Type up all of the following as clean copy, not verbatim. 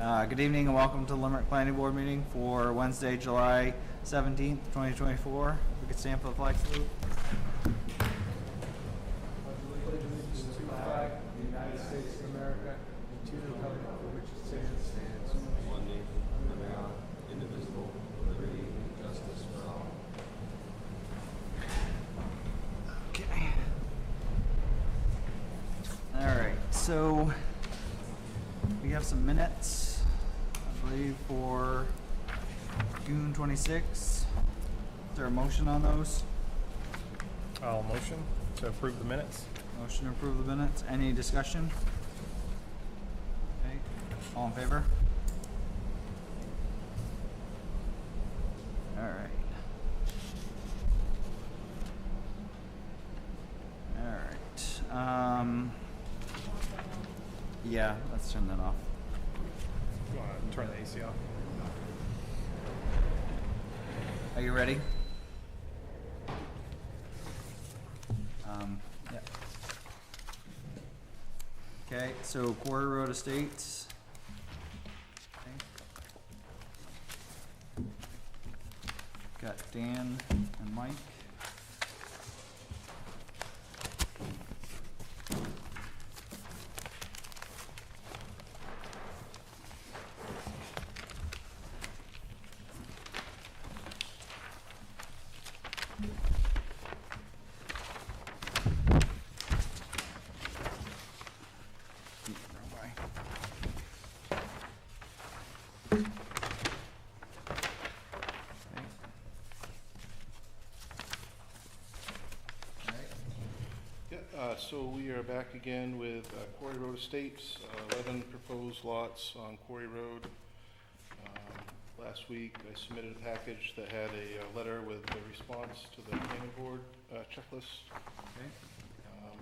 Good evening and welcome to the Limerick Planning Board meeting for Wednesday, July 17th, 2024. We could stand for the flag salute. Allegiance to the flag of the United States of America and to the republic for which it stands, one nation, under God, indivisible, with liberty and justice for all. Okay. All right, so we have some minutes, I believe, for June 26th. Is there a motion on those? I'll motion to approve the minutes. Motion to approve the minutes. Any discussion? Okay, all in favor? All right. All right. Yeah, let's turn that off. You want to turn the AC off? Are you ready? Yeah. Okay, so Quarry Road Estates. Okay. Got Dan and Mike. So we are back again with Quarry Road Estates, 11 proposed lots on Quarry Road. Last week I submitted a package that had a letter with a response to the planning board checklist. Okay.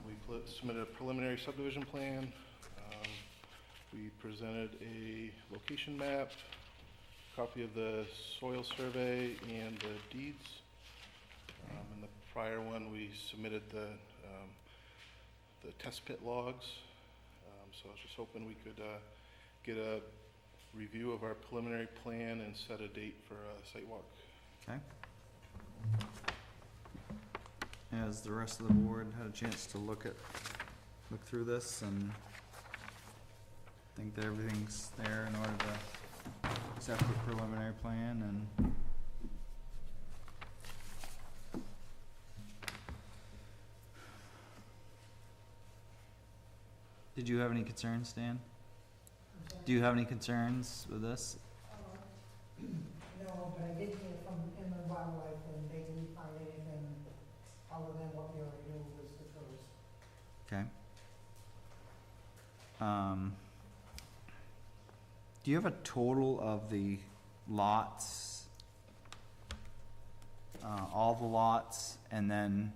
We submitted a preliminary subdivision plan. We presented a location map, copy of the soil survey and the deeds. In the prior one we submitted the test pit logs, so I was just hoping we could get a review of our preliminary plan and set a date for a site walk. Okay. Has the rest of the board had a chance to look through this and think that everything's there in order to accept the preliminary plan? And did you have any concerns, Dan? Do you have any concerns with this? No, but I did hear from inland wildlife and they didn't find anything other than what we already knew was the first. Okay. Do you have a total of the lots, all the lots, and then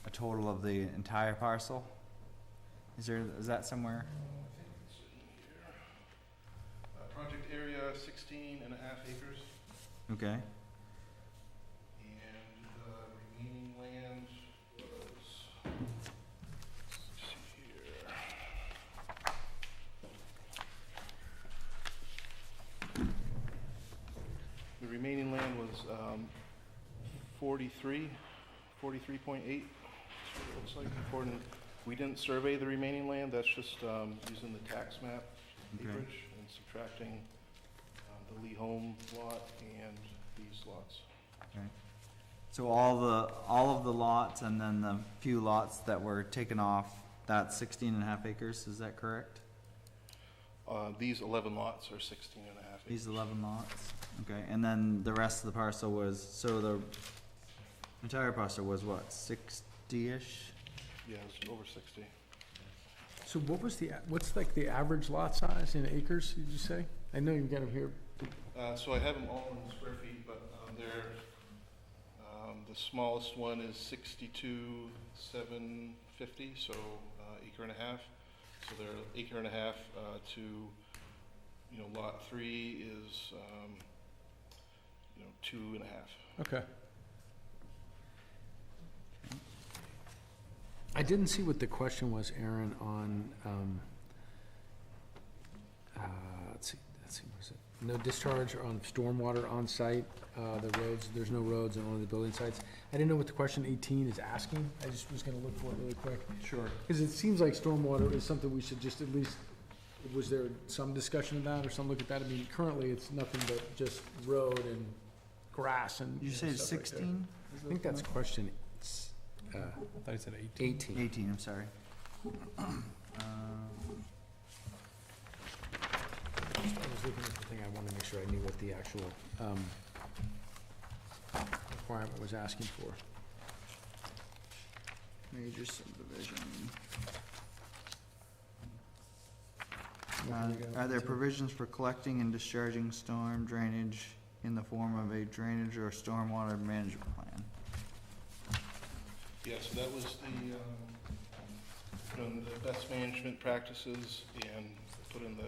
a total of the entire parcel? Is that somewhere? I think it's in here. Project area 16 and a half acres. Okay. And the remaining land was, let's see here. The remaining land was 43.8. That's what it looks like. According, we didn't survey the remaining land. That's just using the tax map acreage and subtracting the Lee Home lot and these lots. Okay. So all of the lots and then the few lots that were taken off, that's 16 and a half acres, is that correct? These 11 lots are 16 and a half acres. These 11 lots, okay, and then the rest of the parcel was, so the entire parcel was what, 60-ish? Yeah, it's over 60. So what's like the average lot size in acres, did you say? I know you've got them here. So I have them all in square feet, but they're, the smallest one is 62,750, so acre and a half. So they're acre and a half to, lot 3 is, 2.5. Okay. I didn't see what the question was, Aaron, on, let's see, no discharge on stormwater on site, the roads, there's no roads on one of the building sites. I didn't know what the question 18 is asking, I just was gonna look for it really quick. Sure. Because it seems like stormwater is something we should just at least, was there some discussion of that or some look at that? I mean, currently it's nothing but just road and grass and. Did you say it's stuff right there. 16? I think that's question, I thought you said 18. 18. 18, I'm sorry. I was looking at the thing, I wanted to make sure I knew what the actual, requirement was asking for. Major subdivision. What do we got? Are there provisions for collecting and discharging storm drainage in the form of a drainage or stormwater management plan? Yeah, so that was put in the best management practices and put in the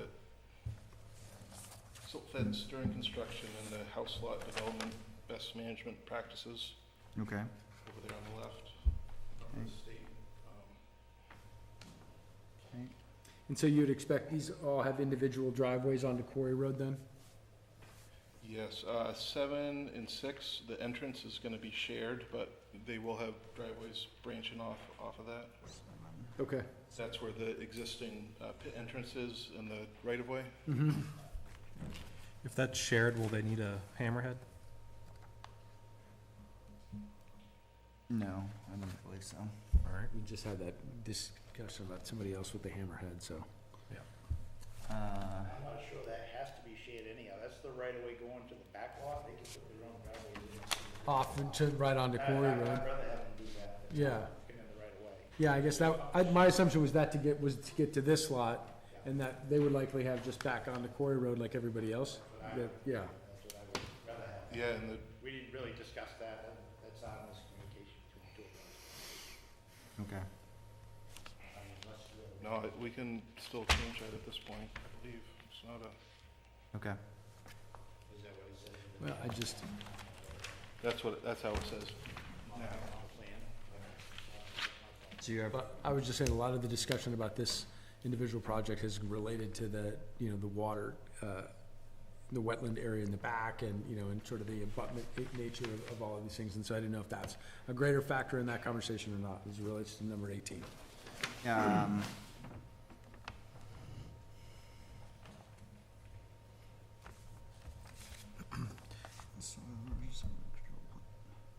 silt fence during construction and the house lot development best management practices Okay. over there on the left. From the state. Okay. And so you'd expect these all have individual driveways onto Quarry Road then? Yes, 7 and 6, the entrance is gonna be shared, but they will have driveways branching off of that. Okay. That's where the existing pit entrance is in the right-of-way. Mm-hmm. If that's shared, will they need a hammerhead? No, I don't believe so. All right. We just had that discussion about somebody else with the hammerhead, so. Uh, I'm not sure that has to be shared anyhow, that's the right of way going to the back lot, they can put their own driveways in. Off to, right onto Quarry I'd Road. rather have them do that. It's Yeah. not getting in the right of way. Yeah, I guess that, my assumption was that was to get to this lot, and that they would likely have just back onto Quarry Road like everybody else. Yeah, That's what I would rather have. Yeah, and the We didn't really discuss that, that's our miscommunication between the two of us. okay. I mean, unless you- No, we can still change that at this point, I believe. It's not a, Okay. Is that what he said? well, I just, that's how it says On now. the plan? So you have, but I was just saying, a lot of the discussion about this individual project is related to the, the water, the wetland area in the back and, and sort of the abutment nature of all of these things. And so I didn't know if that's a greater factor in that conversation or not, as it relates to number 18.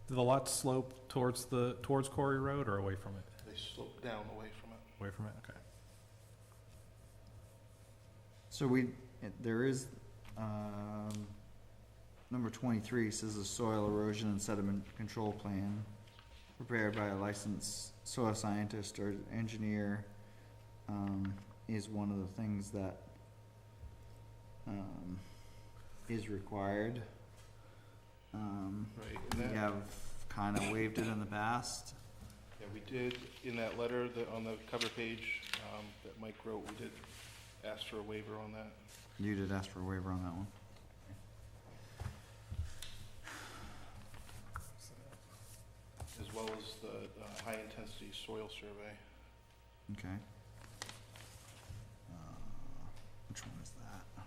Do the lots slope towards Quarry Road or away from it? They slope down away from it. Away from it, okay. So there is, number 23 says a soil erosion and sediment control plan prepared by a licensed soil scientist or engineer, is one of the things that, is required. Right, and We that, have kind of waived it in the past. yeah, we did, in that letter, on the cover page, that Mike wrote, we did ask for a waiver on that. You did ask for a waiver on that one. As well as the high-intensity soil survey. Okay. Which one is that?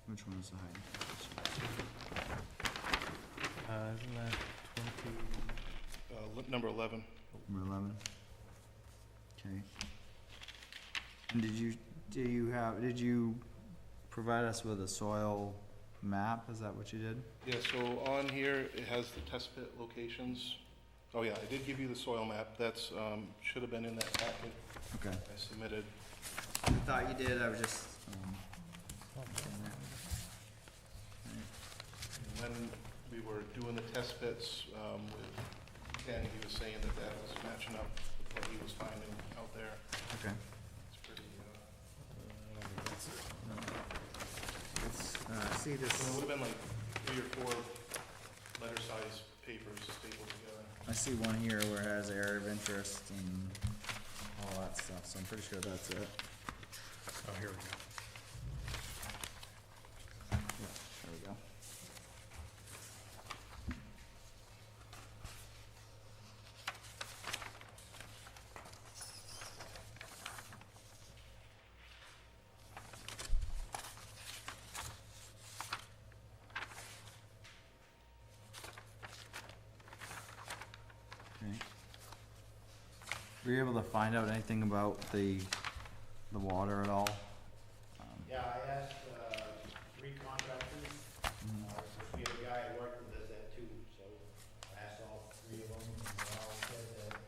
Which one is the height? Isn't that 20? Number 11. Number 11. Okay. And did you provide us with a soil map? Is that what you did? Yeah, so on here, it has the test pit locations. Oh yeah, I did give you the soil map. That's, should have been in that packet Okay. I submitted. I thought you did, I was just, When we were doing the test pits, with Ken, he was saying that that was matching up with what he was finding out there. okay. It's pretty, Let's, see this, so it would have been like 3 or 4 letter-sized papers stapled together. I see one here where it has area of interest and all that stuff, so I'm pretty sure that's it. Oh, here we go. Yeah, there we go. Were you able to find out anything about the water at all? Yeah, I asked, 3 contractors, we have a guy who worked with us at 2, so I asked all 3 of them, and they all said that,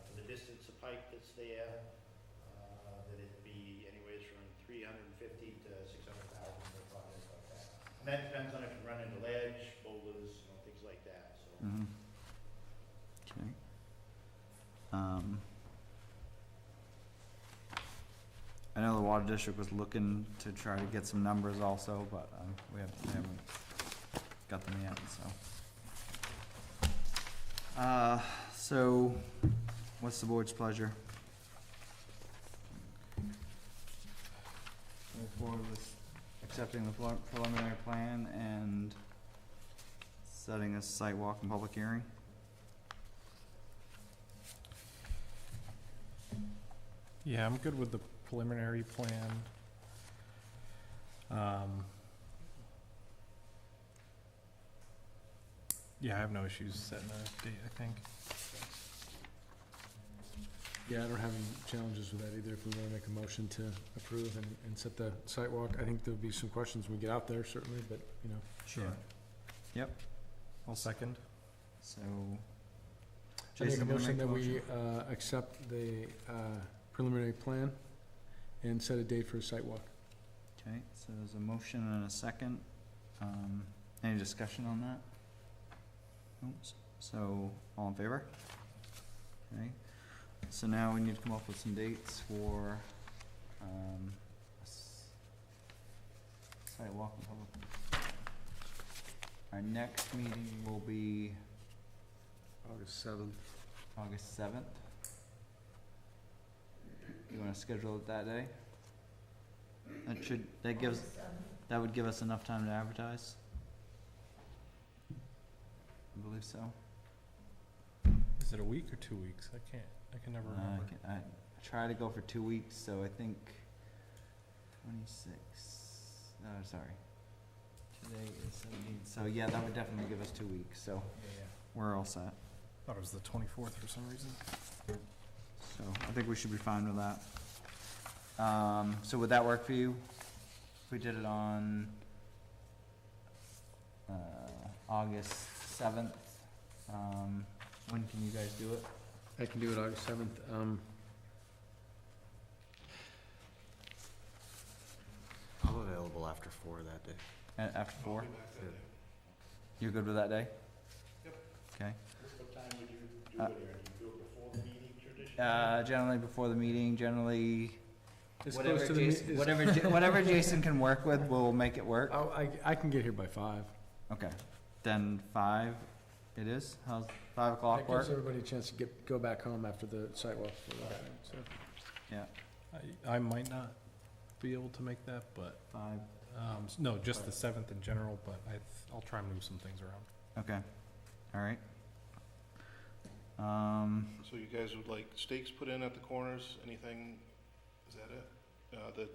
for the distance of pipe that's there, that it'd be anyways from 350 to 600,000 for projects like that. And that depends on if you run into ledge, boulders, things like that, so. Mm-hmm. Okay. I know the water district was looking to try to get some numbers also, but, we haven't got them yet, so. So, what's the board's pleasure? Move forward with accepting the preliminary plan and setting a site walk and public hearing? Yeah, I'm good with the preliminary plan. Yeah, I have no issues setting a date, I think. Yeah, I don't have any challenges with that either, if we wanna make a motion to approve and set the site walk. I think there'll be some questions when we get out there, certainly, but, you know. Sure. Yeah. I'll second. So. I make a Jason, gonna motion the that we, accept the, preliminary plan and set a date for a site walk. Okay, so there's a motion and a second. Any discussion on that? Oops. So, all in favor? Okay, so now we need to come up with some dates for, site walk and public. Our next meeting will be August 7th. August 7th. You wanna schedule it that day? That would give us enough time to advertise? I believe so. Is it a week or 2 weeks? I can never remember. I try to go for 2 weeks, so I think 26, sorry. Today is 17, so yeah, that would definitely give us 2 weeks, so Yeah. we're all set. Thought it was the 24th for some reason. So I think we should be fine with that. So would that work for you? If we did it on, August 7th, when can you guys do it? I can do it August 7th. I'm available after 4 that day. After 4? I'll be back that day. You're good with that day? Yep. Okay. What time would you do it, or do you do it before the meeting traditionally? Generally before the meeting, generally, As whatever close to the Jason, me- as- whatever Jason can work with, we'll make it work. I can get here by 5. Okay, then 5 it is? How's 5 That o'clock work? gives everybody a chance to go back home after the site walk. So. Yeah, I might not be able to make that, but, 5, no, just the 7th in general, but I'll try and move some things around. okay, all right. So you guys would like stakes put in at the corners, anything, is that it? The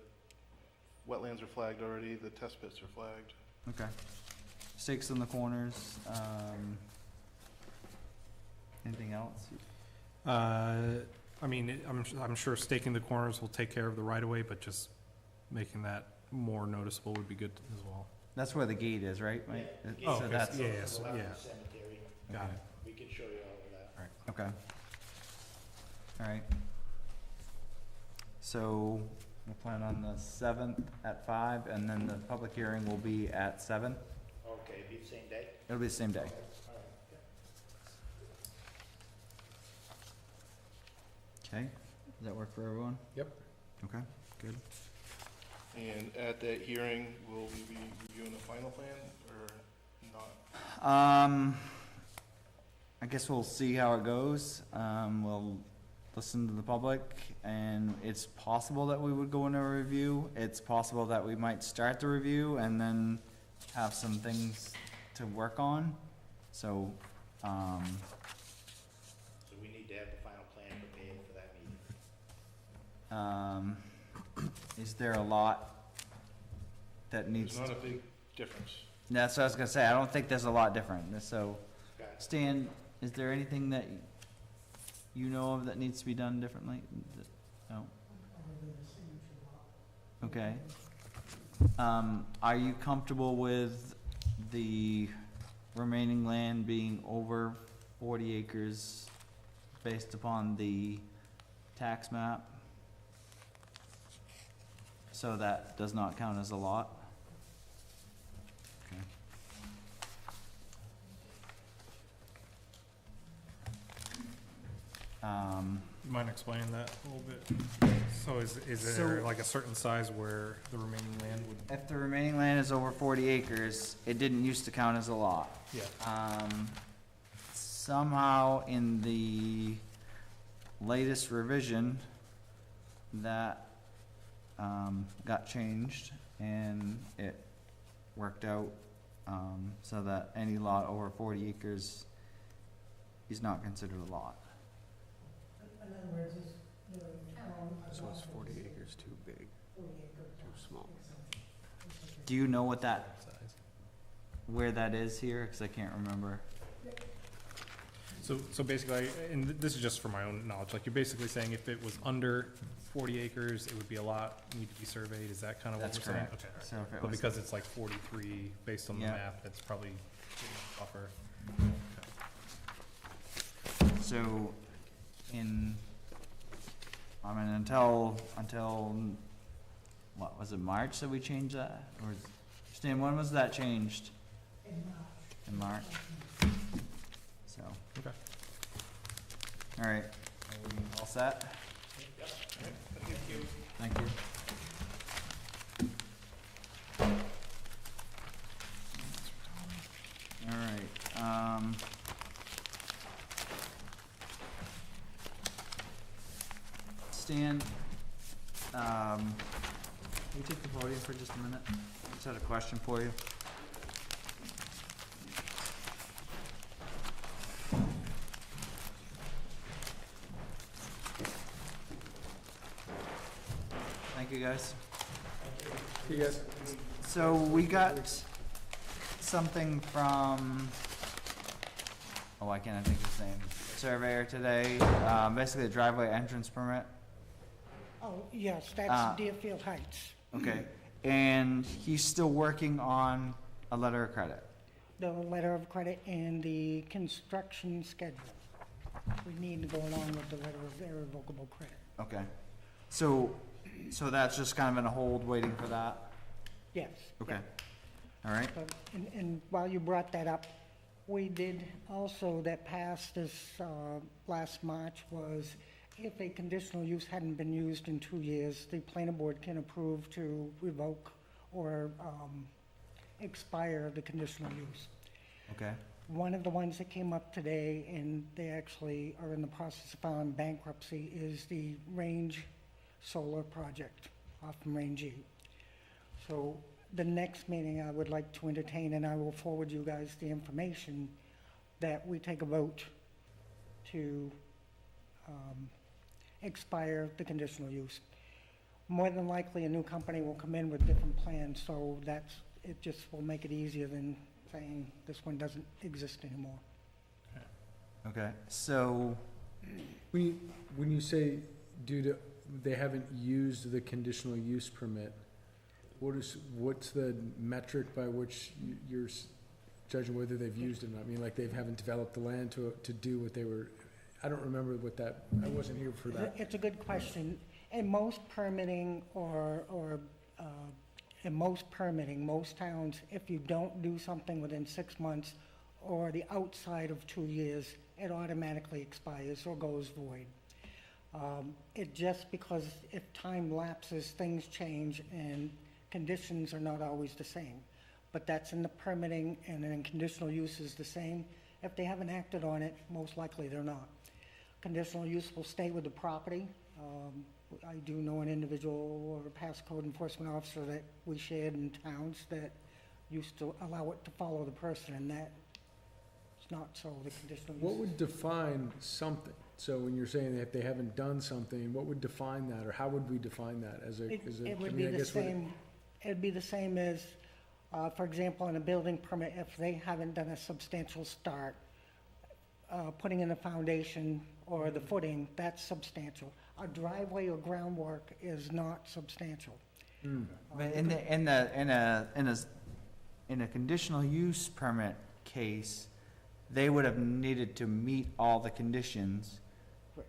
wetlands are flagged already, the test pits are flagged. Okay. Stakes in the corners, anything else? I mean, I'm sure staking the corners will take care of the right-of-way, but just making that more noticeable would be good as well. That's where the gate is, right? Mike? Yeah, It- the Oh, so okay, that's- yeah, To yes, the left of yeah. the cemetery, Got okay, it. we could show you all of that. Okay. All right. So we'll plan on the 7th at 5, and then the public hearing will be at 7. Okay, be the same day? It'll be the same day. All right, okay. Okay, does that work for everyone? Yep. Okay, good. And at that hearing, will we be reviewing the final plan or not? I guess we'll see how it goes. We'll listen to the public, and it's possible that we would go into a review. It's possible that we might start the review and then have some things to work on. So, So we need to have the final plan prepared for that meeting. is there a lot that needs? There's not a big difference. That's what I was gonna say. I don't think there's a lot different. So, Okay. Stan, is there anything that you know of that needs to be done differently? No? Other than the signature block. Okay. Are you comfortable with the remaining land being over 40 acres based upon the tax map? So that does not count as a lot? Okay. You mind explaining that a little bit? So is there So- like a certain size where the remaining land would, If the remaining land is over 40 acres, it didn't used to count as a lot. yeah, Somehow in the latest revision, that, got changed and it worked out, so that any lot over 40 acres is not considered a lot. In other words, it's, you know, So is 40 acres too big, 40 acre. too small? Do you know what that, where that is here? Cause I can't remember. so basically, and this is just for my own knowledge, like you're basically saying if it was under 40 acres, it would be a lot, need to be surveyed, is that kind of what That's we're saying? correct. Okay, all right. So if it But was, because it's like 43, based on the Yeah. map, it's probably tougher. so in, until, what, was it March that we changed that? Or, Stan, when was that changed? In March? So. Okay. All right, are we all set? Thank you. All right, Stan, can you take the podium for just a minute? I just had a question for you. Thank you, guys. You guys, So we got something from, oh, why can't I think of his name? Surveyor today, basically a driveway entrance permit. Oh, yes, Ah. that's Deerfield Heights. Okay, and he's still working on a letter of credit. The letter of credit and the construction schedule. We need to go along with the letter of irrevocable credit. Okay, so that's just kind of in a hold, waiting for that? Yes. Okay, all right, And while you brought that up, we did also, that passed this last March, was if a conditional use hadn't been used in 2 years, the planning board can approve to revoke or expire the conditional use. okay, One of the ones that came up today, and they actually are in the process of filing bankruptcy, is the Range Solar Project off from Range E. So the next meeting I would like to entertain, and I will forward you guys the information, that we take a vote to expire the conditional use. More than likely, a new company will come in with different plans, so it just will make it easier than saying this one doesn't exist anymore. okay, so, when you say due to, they haven't used the conditional use permit, what's the metric by which you're judging whether they've used it or not? I mean, like they haven't developed the land to do what they were, I don't remember what that, I wasn't here for that. It's a good question. In most permitting in most permitting, most towns, if you don't do something within 6 months or the outside of 2 years, it automatically expires or goes void. It just because if time lapses, things change and conditions are not always the same. But that's in the permitting, and then conditional use is the same. If they haven't acted on it, most likely they're not. Conditional use will stay with the property. I do know an individual or a past code enforcement officer that we shared in towns that used to allow it to follow the person, and that it's not so, the conditional use. What would define something? So when you're saying that if they haven't done something, what would define that, or how would we define that as a? It would be the same, it'd be the same as, for example, in a building permit, if they haven't done a substantial start, putting in the foundation or the footing, that's substantial. A driveway or groundwork is not substantial. But in a conditional use permit case, they would have needed to meet all the conditions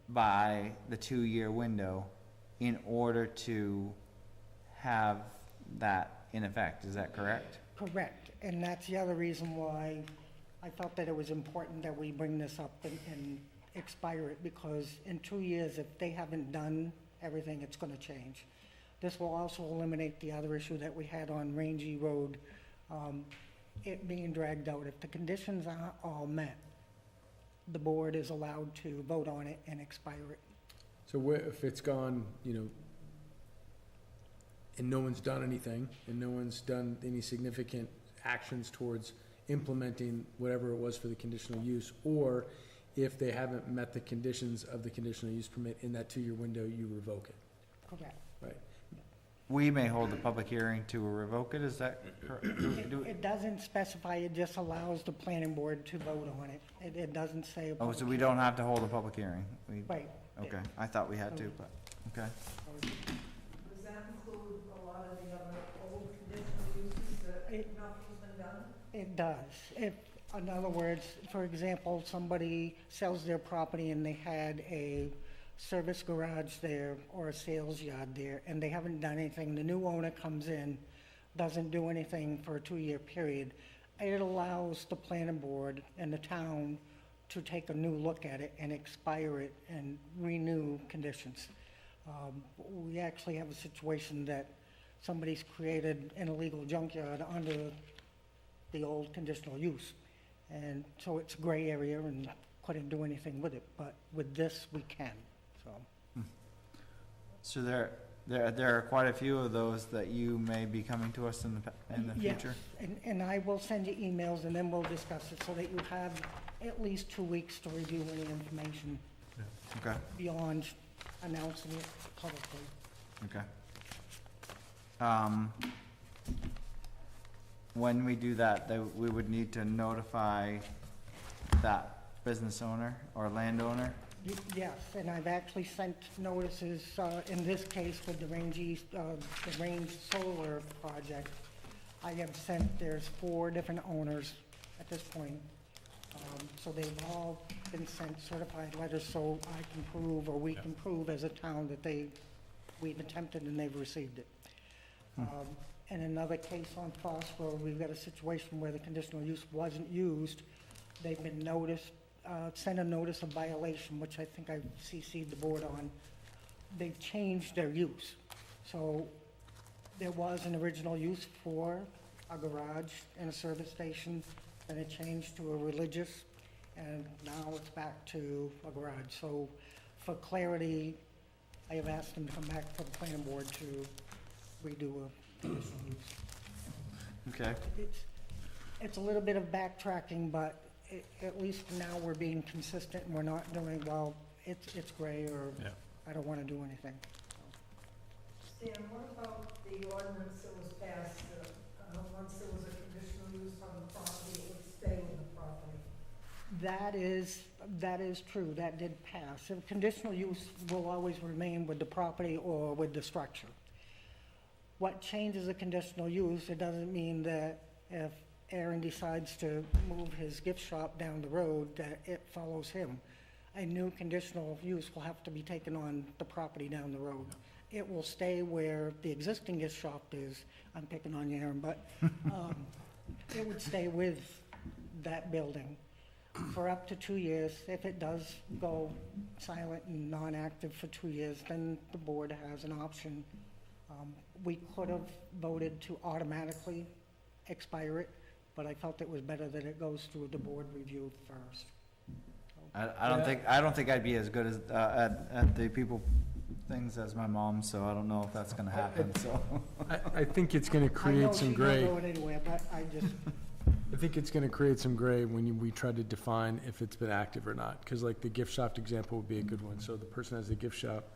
by the 2-year window in order to have that in effect, is that correct? Correct, and that's the other reason why I felt that it was important that we bring this up and expire it, because in 2 years, if they haven't done everything, it's gonna change. This will also eliminate the other issue that we had on Rangy Road, it being dragged out. If the conditions aren't all met, the board is allowed to vote on it and expire it. So if it's gone, and no one's done anything, and no one's done any significant actions towards implementing whatever it was for the conditional use, or if they haven't met the conditions of the conditional use permit in that 2-year window, you revoke it, Correct. right? We may hold a public hearing to revoke it, is that correct? It doesn't specify, it just allows the planning board to vote on it. It doesn't say. a Oh, public so we don't have to hold a public hearing? Right. Okay, I thought we had to, but, okay. Does that include a lot of the other old conditional uses that nothing's been done? It does. If, in other words, for example, somebody sells their property and they had a service garage there or a sales yard there, and they haven't done anything, the new owner comes in, doesn't do anything for a 2-year period, it allows the planning board and the town to take a new look at it and expire it and renew conditions. We actually have a situation that somebody's created an illegal junkyard under the old conditional use. And so it's a gray area and couldn't do anything with it, but with this, we can, so. So there are quite a few of those that you may be coming to us in the Yes, future? and I will send you emails and then we'll discuss it so that you have at least 2 weeks to review any information Okay, beyond announcing it publicly. okay. When we do that, we would need to notify that business owner or landowner? Yes, and I've actually sent notices, in this case with the Range Solar project. I have sent, there's 4 different owners at this point. So they've all been sent certified letters so I can prove, or we can prove as a town that we've attempted and they've received it. In another case on Foss Road, we've got a situation where the conditional use wasn't used. They've been noticed, sent a notice of violation, which I think I CC'd the board on. They've changed their use. So there was an original use for a garage and a service station, then it changed to a religious, and now it's back to a garage. So for clarity, I have asked them to come back to the planning board to redo a conditional use. Okay, It's a little bit of backtracking, but at least now we're being consistent and we're not doing, well, it's gray or Yeah. I don't want to do anything. Stan, what about the ordinance that was passed, once there was a conditional use on the property, it would stay with the property? That is true, that did pass. And conditional use will always remain with the property or with the structure. What changes a conditional use, it doesn't mean that if Aaron decides to move his gift shop down the road, that it follows him. A new conditional use will have to be taken on the property down the road. It will stay where the existing gift shop is. I'm picking on you, Aaron, but it would stay with that building for up to 2 years. If it does go silent and non-active for 2 years, then the board has an option. We could have voted to automatically expire it, but I felt it was better that it goes through the board review first. I don't think I'd be as good as, at the people things as my mom, so I don't know if that's gonna happen, so. I think it's gonna create some I gray. know she's not going anywhere, but I just, I think it's gonna create some gray when we try to define if it's been active or not, because like the gift shop example would be a good one. So the person has the gift shop,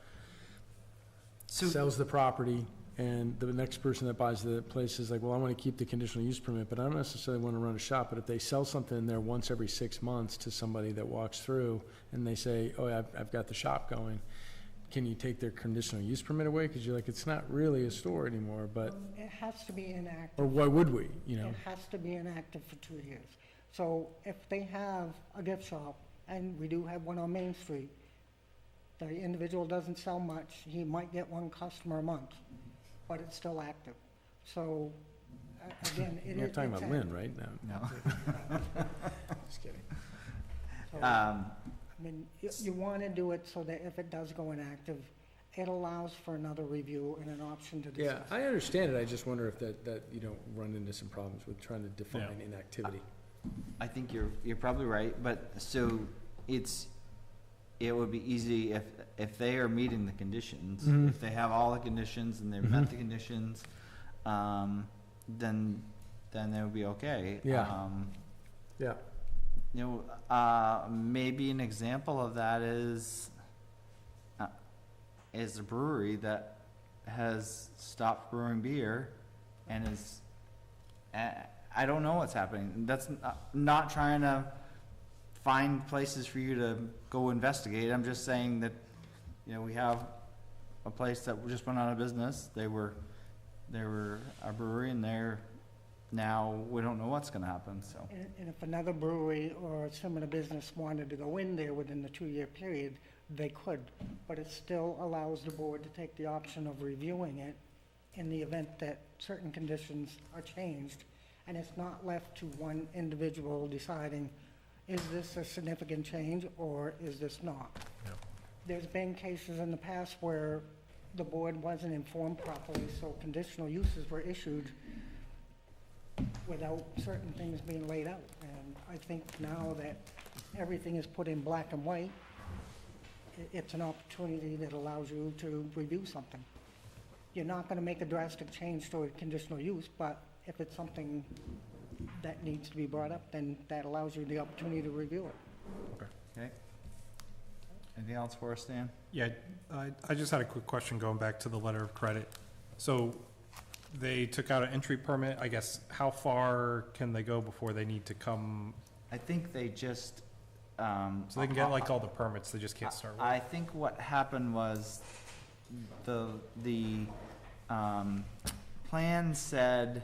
So, sells the property, and the next person that buys the place is like, well, I want to keep the conditional use permit, but I don't necessarily want to run a shop. But if they sell something in there once every 6 months to somebody that walks through, and they say, oh, I've got the shop going, can you take their conditional use permit away? Because you're like, it's not really a store anymore, but, It has to be inactive. or why would we, you know? It has to be inactive for 2 years. So if they have a gift shop, and we do have one on Main Street, the individual doesn't sell much, he might get one customer a month, but it's still active. So, again, it is. You're talking it's about Lynn, active. right? No. No. Just kidding. So, I mean, you want to do it so that if it does go inactive, it allows for another review and an option to Yeah, discuss. I understand it, I just wonder if that you don't run into some problems with trying to define inactivity. I think you're probably right, but so it would be easy if they are meeting the conditions, Mhm. if they have all the conditions and they've met the conditions, then they would be okay. Yeah. Yeah. You know, maybe an example of that is a brewery that has stopped brewing beer and is, I don't know what's happening. That's not trying to find places for you to go investigate. I'm just saying that, you know, we have a place that just went out of business. They were a brewery and now we don't know what's gonna happen, so. And if another brewery or a similar business wanted to go in there within the 2-year period, they could. But it still allows the board to take the option of reviewing it in the event that certain conditions are changed. And it's not left to one individual deciding, is this a significant change or is this not? Yep. There's been cases in the past where the board wasn't informed properly, so conditional uses were issued without certain things being laid out. And I think now that everything is put in black and white, it's an opportunity that allows you to review something. You're not gonna make a drastic change to a conditional use, but if it's something that needs to be brought up, then that allows you the opportunity to review it. Okay. Anything else for us, Dan? Yeah, I just had a quick question going back to the letter of credit. So they took out an entry permit, I guess, how far can they go before they need to come, I think they just, so they can get like all the permits, they just can't start work? I think what happened was the plan said,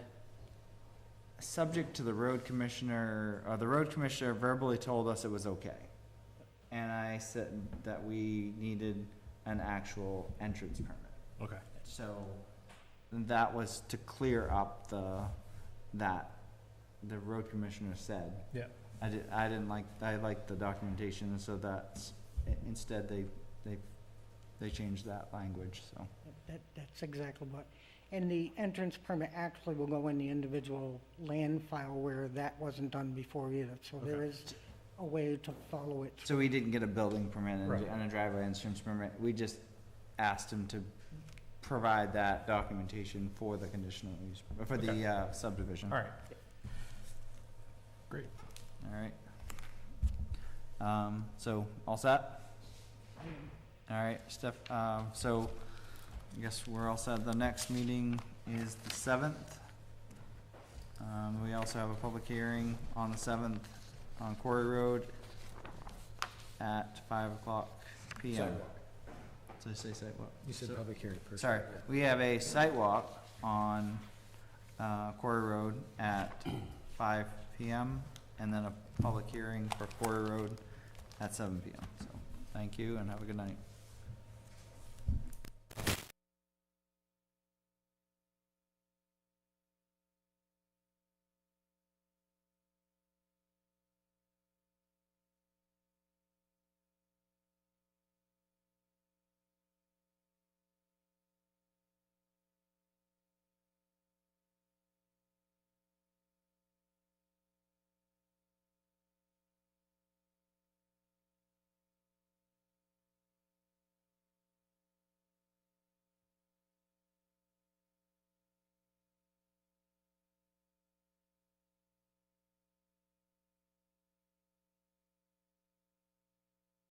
subject to the road commissioner, or the road commissioner verbally told us it was okay. And I said that we needed an actual entrance permit. Okay, So that was to clear up the road commissioner said. yeah, I liked the documentation, so that's, instead they changed that language, so. That's exactly what, and the entrance permit actually will go in the individual land file where that wasn't done before either, so there Okay. is a way to follow it. So we didn't get a building permit Right. and a driveway entrance permit, we just asked him to provide that documentation for the conditional use, for Okay. the subdivision. all right. Great. All right. So, all set? All right, Steph, so, I guess we're all set. The next meeting is the 7th. We also have a public hearing on the 7th on Quarry Road at 5:00 PM. Sidewalk. Did I say sidewalk? You said So- public hearing first. Sorry, we have a site walk on, Quarry Road at 5 PM, and then a public hearing for Quarry Road at 7 PM. So, thank you and have a good night.